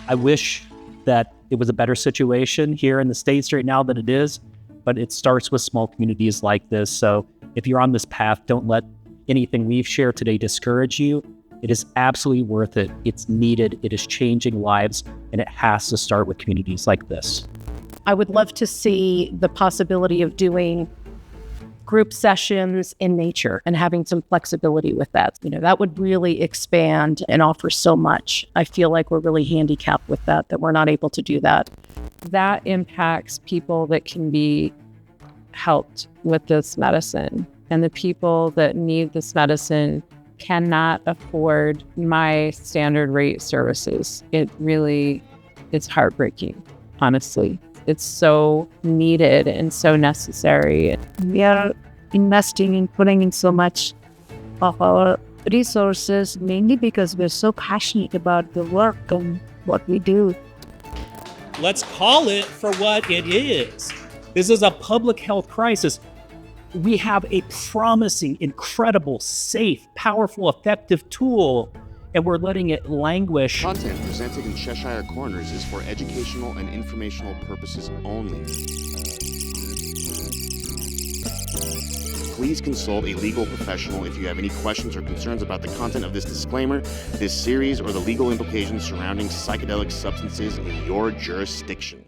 I wish that it was a better situation here in the States right now than it is, but it starts with small communities like this. So if you're on this path, don't let anything we've shared today discourage you. It is absolutely worth it. It's needed. It is changing lives, and it has to start with communities like this. I would love to see the possibility of doing group sessions in nature and having some flexibility with that. That would really expand and offer so much. I feel like we're really handicapped with that we're not able to do that. That impacts people that can be helped with this medicine. And the people that need this medicine cannot afford my standard rate services. It's heartbreaking, honestly. It's so needed and so necessary. We are investing in putting in so much of our resources, mainly because we're so passionate about the work and what we do. Let's call it for what it is. This is a public health crisis. We have a promising, incredible, safe, powerful, effective tool, and we're letting it languish. Content presented in Cheshire Corners is for educational and informational purposes only. Please consult a legal professional if you have any questions or concerns about the content of this disclaimer, this series, or the legal implications surrounding psychedelic substances in your jurisdiction.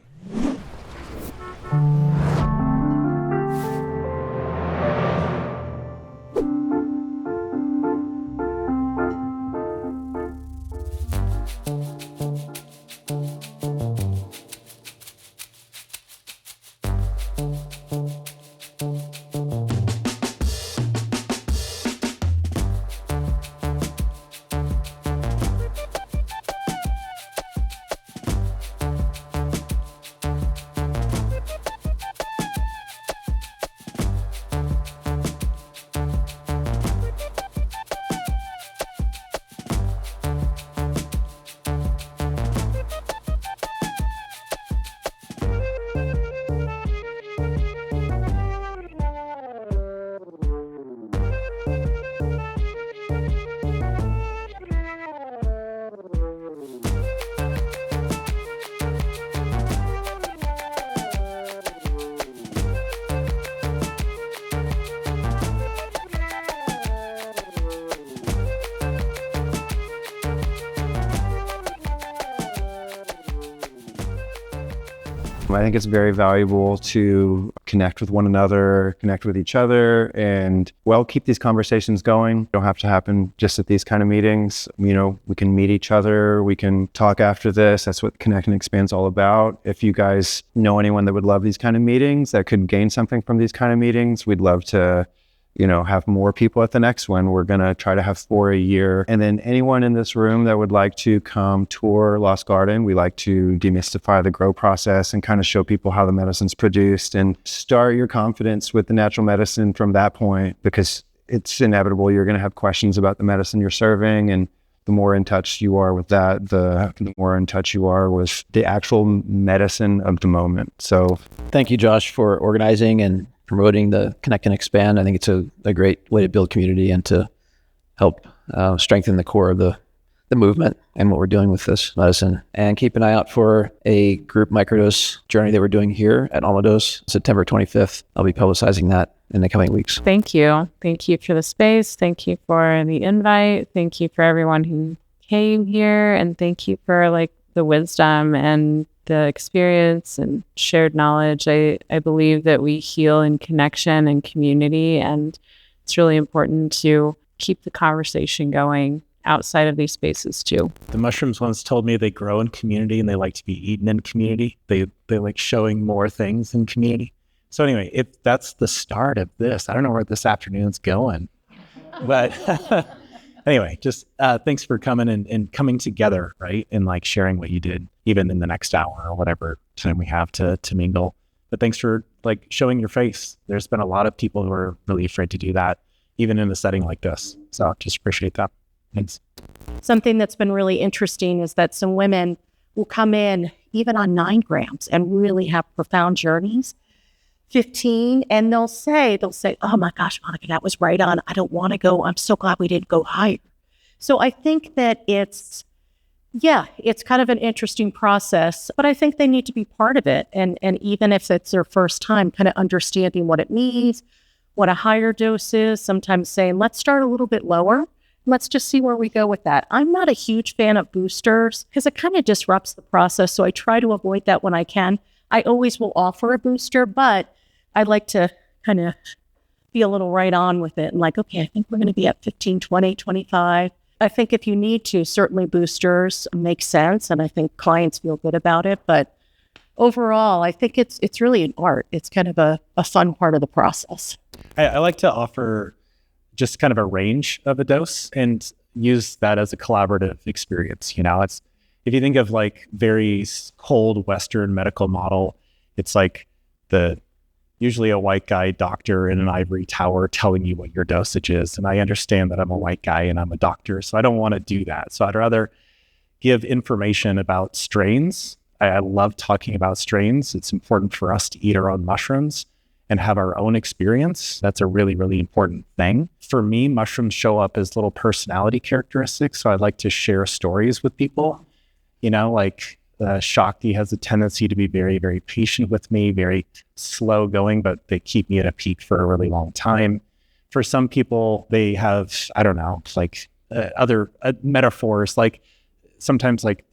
I think it's very valuable to connect with one another, connect with each other, and keep these conversations going. They don't have to happen just at these kind of meetings. We can meet each other, we can talk after this. That's what Connect and Expand's all about. If you guys know anyone that would love these kind of meetings, that could gain something from these kind of meetings, we'd love to have more people at the next one. We're going to try to have 4 a year. And then anyone in this room that would like to come tour Lost Garden, we like to demystify the grow process and kind of show people how the medicine's produced and start your confidence with the natural medicine from that point, because it's inevitable. You're going to have questions about the medicine you're serving. And the more in touch you are with that, the more in touch you are with the actual medicine of the moment. So thank you, Josh, for organizing and promoting the Connect and Expand. I think it's a great way to build community and to help strengthen the core of the movement and what we're doing with this medicine. And keep an eye out for a group microdose journey that we're doing here at Almadose, September 25th. I'll be publicizing that in the coming weeks. Thank you. Thank you for the space. Thank you for the invite. Thank you for everyone who came here. And thank you for the wisdom and the experience and shared knowledge. I believe that we heal in connection and community, and it's really important to keep the conversation going outside of these spaces too. The mushrooms once told me they grow in community and they like to be eaten in community. They like showing more things in community. So anyway, if that's the start of this, I don't know where this afternoon's going, but anyway, just thanks for coming and coming together, right? And sharing what you did, even in the next hour or whatever time we have to mingle. But thanks for showing your face. There's been a lot of people who are really afraid to do that, even in a setting like this. So just appreciate that. Thanks. Something that's been really interesting is that some women will come in even on 9 grams and really have profound journeys. 15, and they'll say, oh my gosh, Monica, that was right on. I don't want to go. I'm so glad we didn't go higher. So I think that it's kind of an interesting process, but I think they need to be part of it. And even if it's their first time, kind of understanding what it means, what a higher dose is, sometimes saying, let's start a little bit lower. Let's just see where we go with that. I'm not a huge fan of boosters because it kind of disrupts the process. So I try to avoid that when I can. I always will offer a booster, but I like to kind of be a little right on with it. And like, okay, I think we're going to be at 15, 20, 25. I think if you need to, certainly boosters make sense. And I think clients feel good about it. But overall, I think it's really an art. It's kind of a fun part of the process. I like to offer just kind of a range of a dose and use that as a collaborative experience. It's, if you think of like very cold Western medical model, it's like usually a white guy doctor in an ivory tower telling you what your dosage is. And I understand that I'm a white guy and I'm a doctor, so I don't want to do that. So I'd rather give information about strains. I love talking about strains. It's important for us to eat our own mushrooms and have our own experience. That's a really, really important thing. For me, mushrooms show up as little personality characteristics. So I like to share stories with people. Like Shakti has a tendency to be very, very patient with me, very slow going, but they keep me at a peak for a really long time. For some people, they have, I don't know, like other metaphors, like sometimes like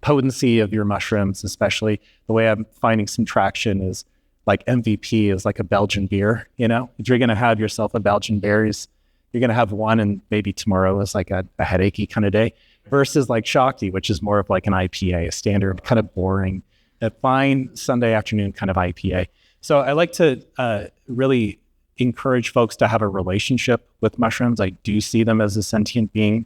potency of your mushrooms, especially the way I'm finding some traction is like MVP is like a Belgian beer. If you're going to have yourself a Belgian beer, you're going to have one and maybe tomorrow is like a headachy kind of day, versus like Shakti, which is more of like an IPA, a standard kind of boring, a fine Sunday afternoon kind of IPA. So I like to really encourage folks to have a relationship with mushrooms. I do see them as a sentient being.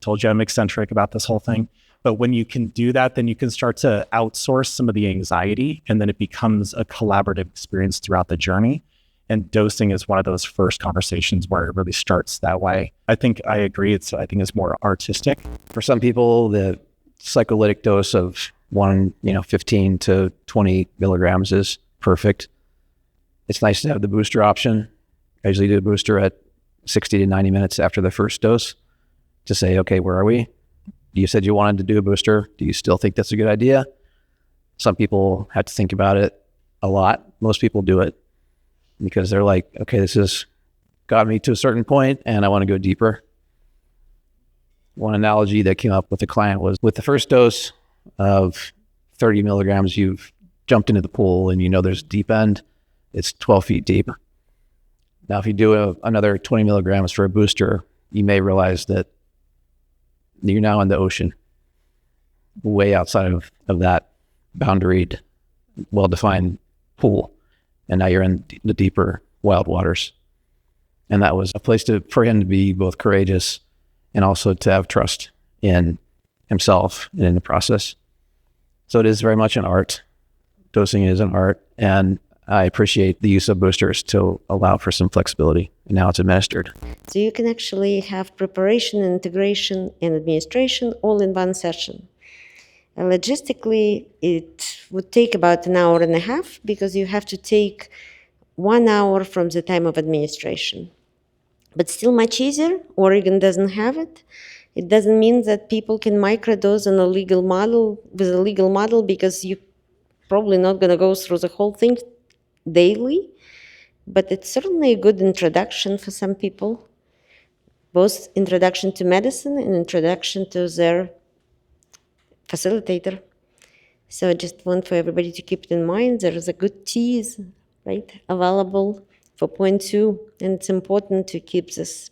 Told you I'm eccentric about this whole thing. But when you can do that, then you can start to outsource some of the anxiety, and then it becomes a collaborative experience throughout the journey. And dosing is one of those first conversations where it really starts that way. I think I agree. I think it's more artistic. For some people, the psycholytic dose of 15 to 20 milligrams is perfect. It's nice to have the booster option. I usually do a booster at 60 to 90 minutes after the first dose to say, okay, where are we? You said you wanted to do a booster. Do you still think that's a good idea? Some people have to think about it a lot. Most people do it because they're like, okay, this has got me to a certain point and I want to go deeper. One analogy that came up with the client was with the first dose of 30 milligrams, you've jumped into the pool and there's deep end. It's 12 feet deep. Now, if you do another 20 milligrams for a booster, you may realize that you're now in the ocean, way outside of that boundaried, well-defined pool. And now you're in the deeper wild waters. And that was a place for him to be both courageous and also to have trust in himself and in the process. So it is very much an art. Dosing is an art. And I appreciate the use of boosters to allow for some flexibility in how it's administered. So you can actually have preparation, integration, and administration all in one session. And logistically, it would take about an hour and a half because you have to take 1 hour from the time of administration. But still much easier. Oregon doesn't have it. It doesn't mean that people can microdose on a legal model with a legal model because you're probably not going to go through the whole thing daily, but it's certainly a good introduction for some people, both introduction to medicine and introduction to their facilitator. So I just want for everybody to keep it in mind. There is a good tease, right, available for 0.2, and it's important to keep this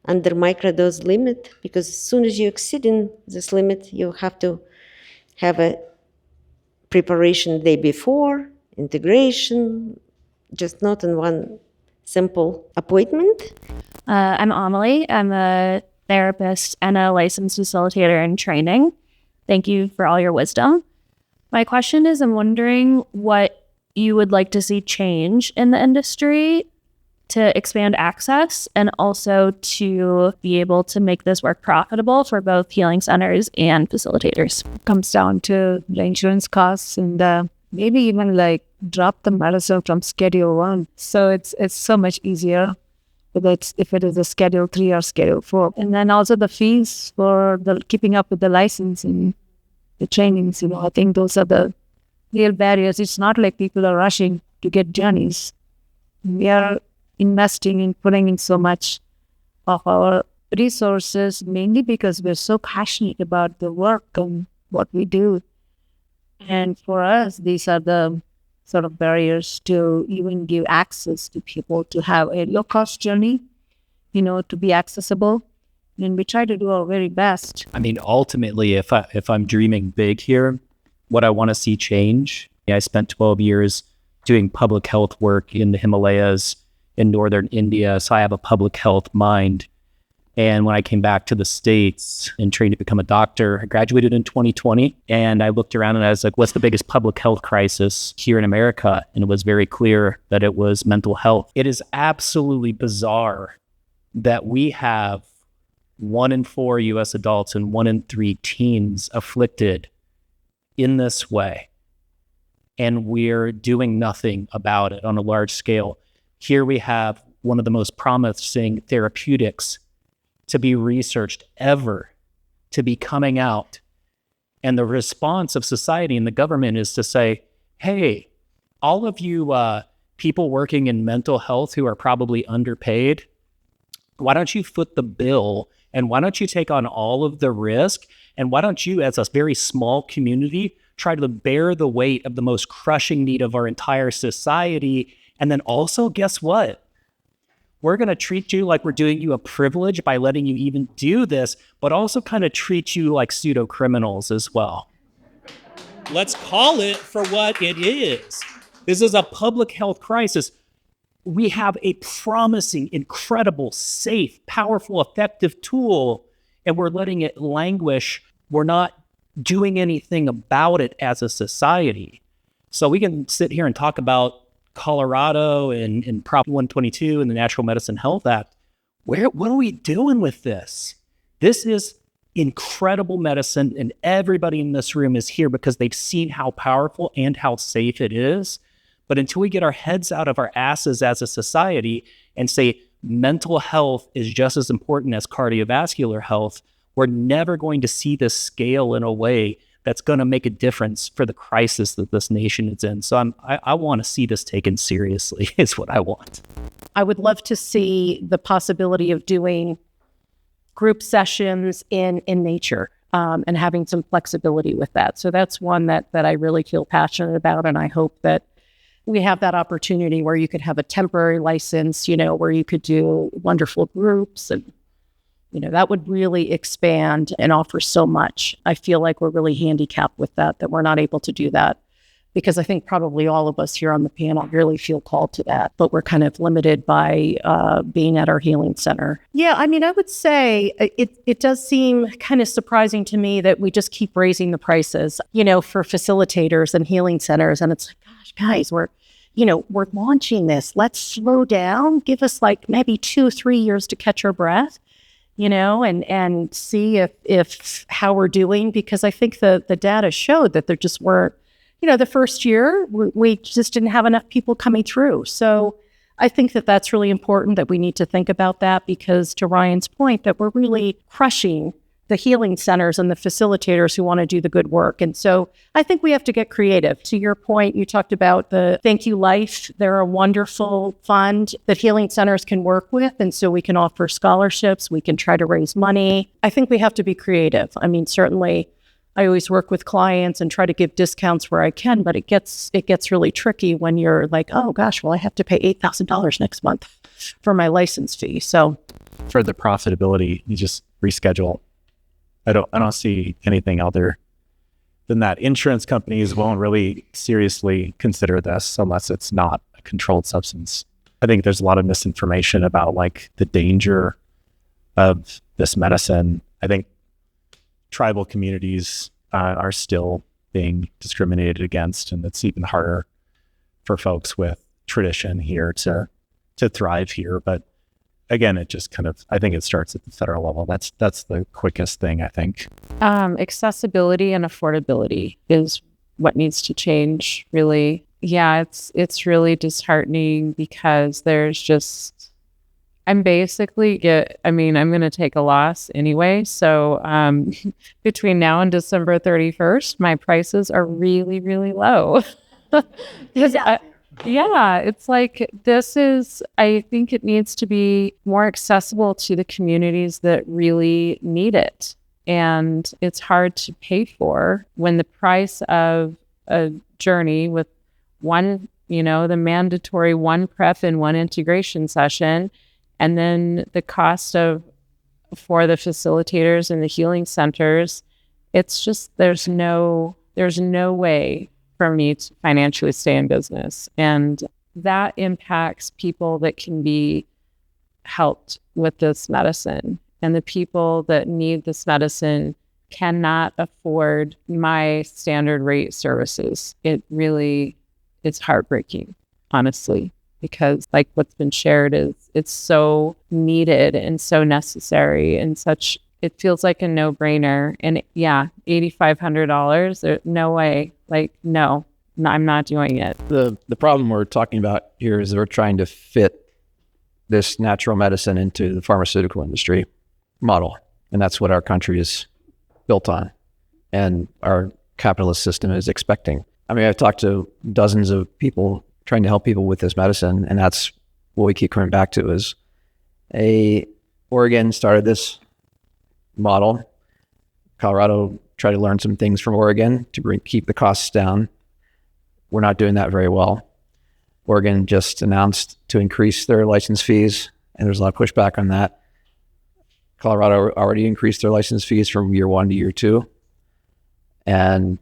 under microdose limit because as soon as you exceed in this limit, you have to have a preparation the day before, integration, just not in one simple appointment. I'm Amelie. I'm a therapist and a licensed facilitator in training. Thank you for all your wisdom. My question is, I'm wondering what you would like to see change in the industry to expand access and also to be able to make this work profitable for both healing centers and facilitators. Comes down to the insurance costs and maybe even like drop the medicine from Schedule 1. So it's so much easier if it is a Schedule 3 or Schedule 4. And then also the fees for the keeping up with the license and the trainings, I think those are the real barriers. It's not like people are rushing to get journeys. We are investing in putting in so much of our resources, mainly because we're so passionate about the work and what we do. And for us, these are the sort of barriers to even give access to people to have a low-cost journey, to be accessible. And we try to do our very best. I mean, ultimately, if I'm dreaming big here, what I want to see change. I spent 12 years doing public health work in the Himalayas in northern India, so I have a public health mind. And when I came back to the States and trained to become a doctor, I graduated in 2020, and I looked around and I was like, what's the biggest public health crisis here in America? And it was very clear that it was mental health. It is absolutely bizarre that we have 1 in 4 US adults and 1 in 3 teens afflicted in this way. And we're doing nothing about it on a large scale. Here we have one of the most promising therapeutics to be researched ever, to be coming out. And the response of society and the government is to say, hey, all of you people working in mental health who are probably underpaid, why don't you foot the bill and why don't you take on all of the risk? And why don't you, as a very small community, try to bear the weight of the most crushing need of our entire society? And then also, guess what? We're going to treat you like we're doing you a privilege by letting you even do this, but also kind of treat you like pseudo criminals as well. Let's call it for what it is. This is a public health crisis. We have a promising, incredible, safe, powerful, effective tool, and we're letting it languish. We're not doing anything about it as a society. So we can sit here and talk about Colorado and Prop 122 and the Natural Medicine Health Act. What are we doing with this? This is incredible medicine, and everybody in this room is here because they've seen how powerful and how safe it is. But until we get our heads out of our asses as a society and say mental health is just as important as cardiovascular health, we're never going to see this scale in a way that's going to make a difference for the crisis that this nation is in. So I want to see this taken seriously is what I want. I would love to see the possibility of doing group sessions in nature and having some flexibility with that. So that's one that I really feel passionate about. And I hope that we have that opportunity where you could have a temporary license, where you could do wonderful groups, and that would really expand and offer so much. I feel like we're really handicapped with that we're not able to do that, because I think probably all of us here on the panel really feel called to that, but we're kind of limited by being at our healing center. Yeah, I mean, I would say it does seem kind of surprising to me that we just keep raising the prices, for facilitators and healing centers. And it's like, gosh, guys, we're launching this. Let's slow down. Give us like maybe 2-3 years to catch our breath. And see if how we're doing, because I think the data showed that there just weren't, the first year we just didn't have enough people coming through. So I think that that's really important, that we need to think about that, because to Ryan's point, that we're really crushing the healing centers and the facilitators who want to do the good work. And so I think we have to get creative. To your point, you talked about the Thank You Life. They're a wonderful fund that healing centers can work with. And so we can offer scholarships. We can try to raise money. I think we have to be creative. I mean, certainly I always work with clients and try to give discounts where I can, but it gets really tricky when you're like, oh gosh, well, I have to pay $8,000 next month for my license fee. So for the profitability, you just reschedule. I don't see anything other than that. Insurance companies won't really seriously consider this unless it's not a controlled substance. I think there's a lot of misinformation about like the danger of this medicine. I think tribal communities are still being discriminated against, and it's even harder for folks with tradition here to thrive here. But again, it just kind of, I think it starts at the federal level. That's the quickest thing, I think. Accessibility and affordability is what needs to change, really. Yeah, it's really disheartening because there's just, I'm going to take a loss anyway. So between now and December 31st, my prices are really, really low. It's like, I think it needs to be more accessible to the communities that really need it. And it's hard to pay for when the price of a journey with one, the mandatory one prep and one integration session, and then the cost for the facilitators and the healing centers, it's just, there's no way for me to financially stay in business. And that impacts people that can be helped with this medicine. And the people that need this medicine cannot afford my standard rate services. It's heartbreaking, honestly, because like what's been shared it's so needed and so necessary and it feels like a no-brainer. And yeah, $8,500, no way. Like, no, I'm not doing it. The problem we're talking about here is we're trying to fit this natural medicine into the pharmaceutical industry model. And that's what our country is built on and our capitalist system is expecting. I mean, I've talked to dozens of people trying to help people with this medicine, and that's what we keep coming back to is Oregon started this model. Colorado tried to learn some things from Oregon to keep the costs down. We're not doing that very well. Oregon just announced to increase their license fees, and there's a lot of pushback on that. Colorado already increased their license fees from year 1 to year 2. And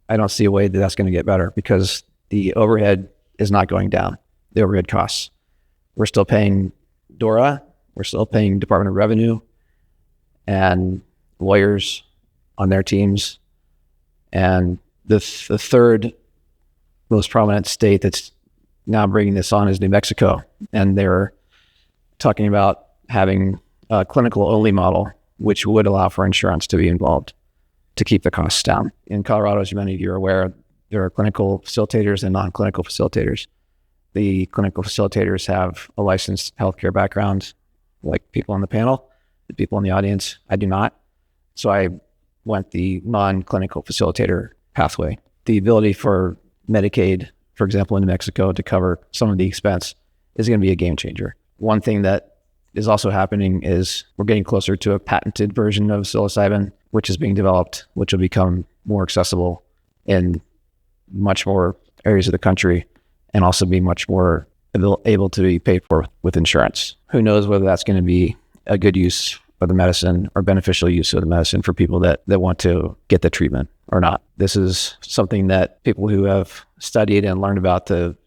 I don't see a way that that's going to get better because the overhead is not going down, the overhead costs. We're still paying DORA, we're still paying Department of Revenue and lawyers on their teams. And the third most prominent state that's now bringing this on is New Mexico. And they're talking about having a clinical only model, which would allow for insurance to be involved to keep the costs down. In Colorado, as many of you are aware, there are clinical facilitators and non-clinical facilitators. The clinical facilitators have a licensed healthcare background, like people on the panel, the people in the audience. I do not. So I went the non-clinical facilitator pathway. The ability for Medicaid, for example, in New Mexico to cover some of the expense is going to be a game changer. One thing that is also happening is we're getting closer to a patented version of psilocybin, which is being developed, which will become more accessible in much more areas of the country and also be much more able to be paid for with insurance. Who knows whether that's going to be a good use of the medicine or beneficial use of the medicine for people that want to get the treatment or not. This is something that people who have studied and learned about the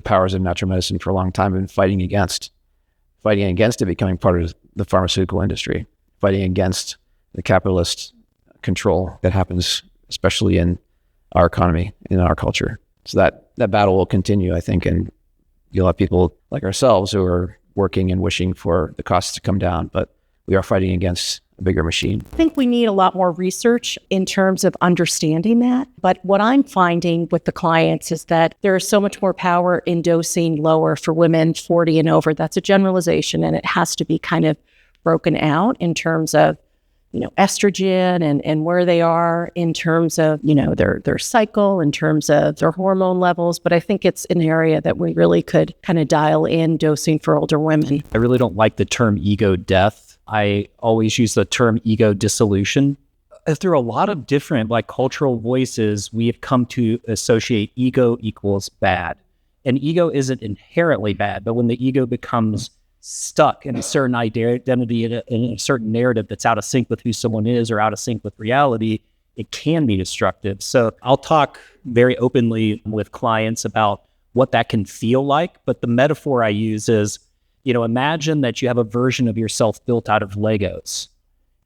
powers of natural medicine for a long time have been fighting against it becoming part of the pharmaceutical industry, fighting against the capitalist control that happens, especially in our economy, in our culture. So that battle will continue, I think, and you'll have people like ourselves who are working and wishing for the costs to come down, but we are fighting against a bigger machine. I think we need a lot more research in terms of understanding that. But what I'm finding with the clients is that there is so much more power in dosing lower for women 40 and over. That's a generalization, and it has to be kind of broken out in terms of, estrogen and where they are in terms of, their cycle, in terms of their hormone levels. But I think it's an area that we really could kind of dial in dosing for older women. I really don't like the term ego death. I always use the term ego dissolution. Through a lot of different cultural voices, we have come to associate ego equals bad. And ego isn't inherently bad, but when the ego becomes stuck in a certain identity, in a certain narrative that's out of sync with who someone is or out of sync with reality, it can be destructive. So I'll talk very openly with clients about what that can feel like. But the metaphor I use is, imagine that you have a version of yourself built out of Legos.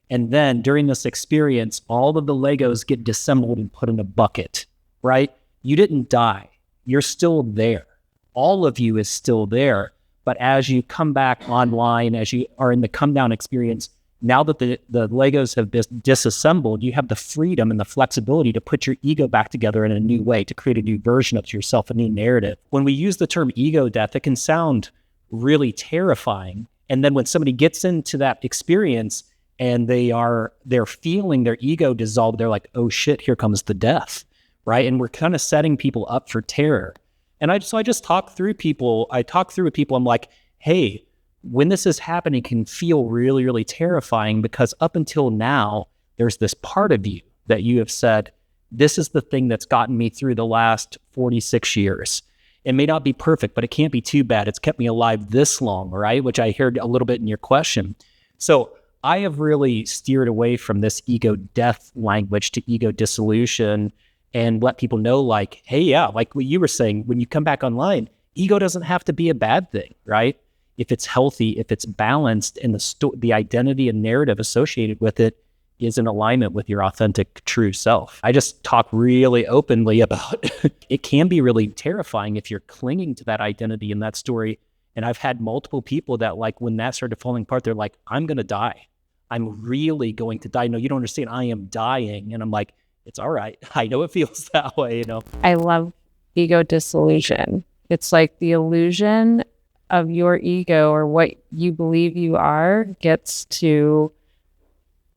And then during this experience, all of the Legos get disassembled and put in a bucket, right? You didn't die. You're still there. All of you is still there. But as you come back online, as you are in the come down experience, now that the Legos have been disassembled, you have the freedom and the flexibility to put your ego back together in a new way, to create a new version of yourself, a new narrative. When we use the term ego death, it can sound really terrifying. And then when somebody gets into that experience and they're feeling their ego dissolve, they're like, oh shit, here comes the death, right? And we're kind of setting people up for terror. And I just talk through with people. I'm like, hey, when this is happening, it can feel really, really terrifying, because up until now, there's this part of you that you have said, this is the thing that's gotten me through the last 46 years. It may not be perfect, but it can't be too bad. It's kept me alive this long, right? Which I heard a little bit in your question. So I have really steered away from this ego death language to ego dissolution, and let people know, like, hey, yeah, like what you were saying, when you come back online, ego doesn't have to be a bad thing, right? If it's healthy, if it's balanced, and the identity and narrative associated with it is in alignment with your authentic, true self. I just talk really openly about it can be really terrifying if you're clinging to that identity and that story. And I've had multiple people that, like, when that started falling apart, they're like, I'm going to die. I'm really going to die. No, you don't understand. I am dying. And I'm like, it's all right. I know it feels that way, I love ego dissolution. It's like the illusion of your ego, or what you believe you are, gets to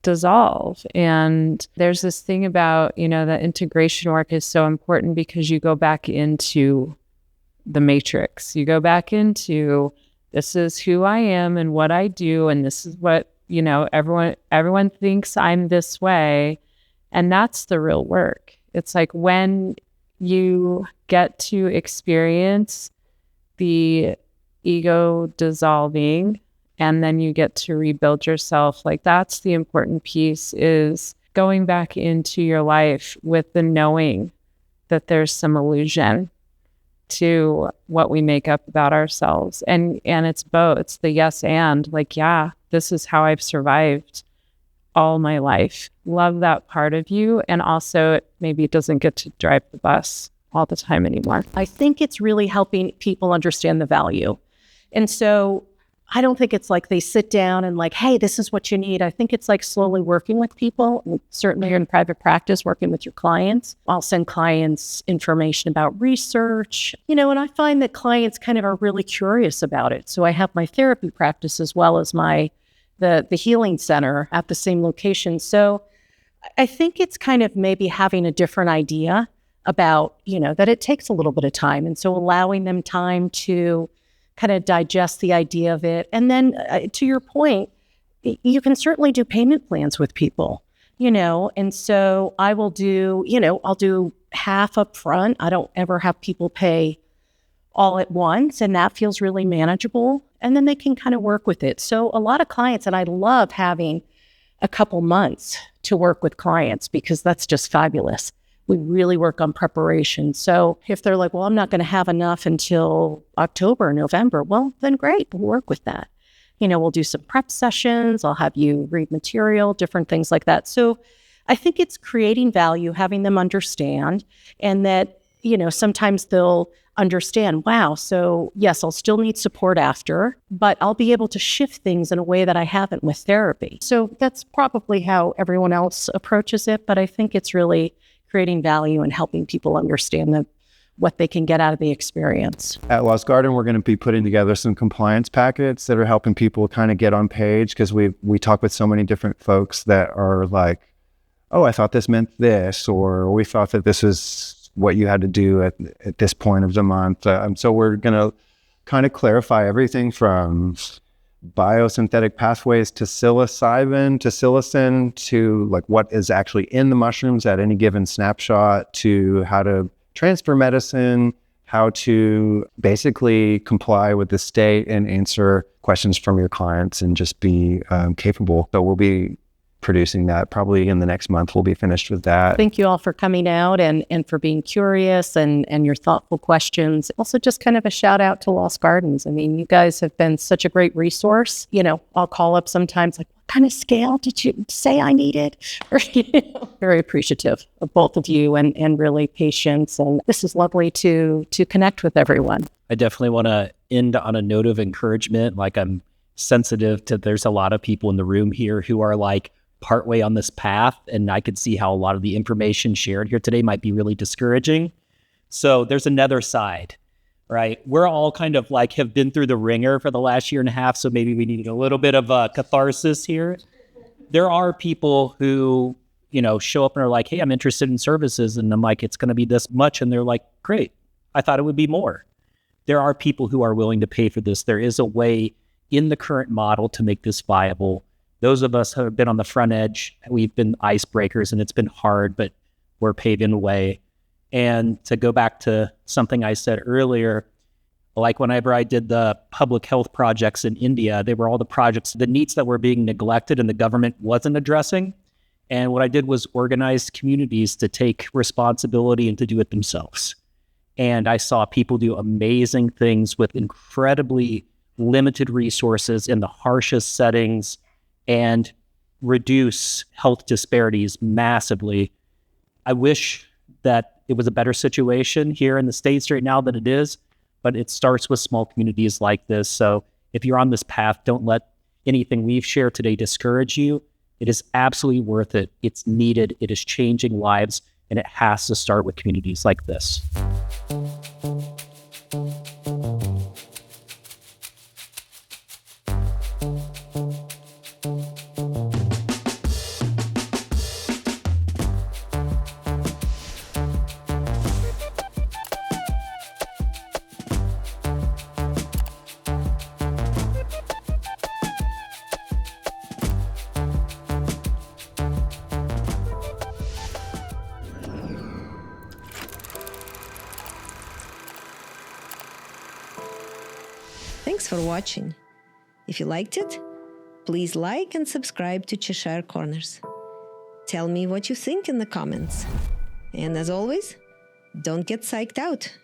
dissolve. And there's this thing about, that integration work is so important, because you go back into the matrix. You go back into, this is who I am and what I do, and this is what, everyone thinks I'm this way. And that's the real work. It's like when you get to experience the ego dissolving, and then you get to rebuild yourself. Like, that's the important piece, is going back into your life with the knowing that there's some illusion to what we make up about ourselves. And it's both. It's the yes and, like, yeah, this is how I've survived all my life. Love that part of you. And also, maybe it doesn't get to drive the bus all the time anymore. I think it's really helping people understand the value. And so I don't think it's like they sit down and like, hey, this is what you need. I think it's like slowly working with people. And certainly in private practice, working with your clients. I'll send clients information about research, and I find that clients kind of are really curious about it. So I have my therapy practice as well as the healing center at the same location. So I think it's kind of maybe having a different idea about, that it takes a little bit of time. And so allowing them time to kind of digest the idea of it. And then to your point, you can certainly do payment plans with people, and so I will do, I'll do half up front. I don't ever have people pay all at once, and that feels really manageable. And then they can kind of work with it. So a lot of clients, and I love having a couple months to work with clients, because that's just fabulous. We really work on preparation. So if they're like, well, I'm not going to have enough until October or November, well, then great, we'll work with that. We'll do some prep sessions. I'll have you read material, different things like that. So I think it's creating value, having them understand, and that, sometimes they'll understand, wow, so yes, I'll still need support after, but I'll be able to shift things in a way that I haven't with therapy. So that's probably how everyone else approaches it. But I think it's really creating value and helping people understand what they can get out of the experience. At Lost Garden, we're going to be putting together some compliance packets that are helping people kind of get on page, because we talk with so many different folks that are like, oh, I thought this meant this, or we thought that this is what you had to do at this point of the month. So we're going to kind of clarify everything from biosynthetic pathways to psilocybin, to psilocin, to like what is actually in the mushrooms at any given snapshot, to how to transfer medicine, how to basically comply with the state and answer questions from your clients and just be capable. So we'll be producing that probably in the next month. We'll be finished with that. Thank you all for coming out and for being curious and your thoughtful questions. Also, just kind of a shout out to Lost Gardens. I mean, you guys have been such a great resource. I'll call up sometimes like, what kind of scale did you say I needed? Very appreciative of both of you and really patience. And this is lovely to connect with everyone. I definitely want to end on a note of encouragement. Like, I'm sensitive to there's a lot of people in the room here who are like partway on this path. And I could see how a lot of the information shared here today might be really discouraging. So there's another side, right? We're all kind of like have been through the ringer for the last year and a half. So maybe we need a little bit of a catharsis here. There are people who, you know, show up and are like, hey, I'm interested in services. And I'm like, it's going to be this much. And they're like, great. I thought it would be more. There are people who are willing to pay for this. There is a way in the current model to make this viable. Those of us who have been on the front edge, we've been icebreakers and it's been hard, but we're paving the way. And to go back to something I said earlier, like whenever I did the public health projects in India, they were all the projects, the needs that were being neglected and the government wasn't addressing. And what I did was organize communities to take responsibility and to do it themselves. And I saw people do amazing things with incredibly limited resources in the harshest settings and reduce health disparities massively. I wish that it was a better situation here in the States right now than it is, but it starts with small communities like this. So if you're on this path, don't let anything we've shared today discourage you. It is absolutely worth it. It's needed. It is changing lives, and it has to start with communities like this. Thanks for watching. If you liked it, please like and subscribe to Cheshire Corners. Tell me what you think in the comments. And as always, don't get psyched out.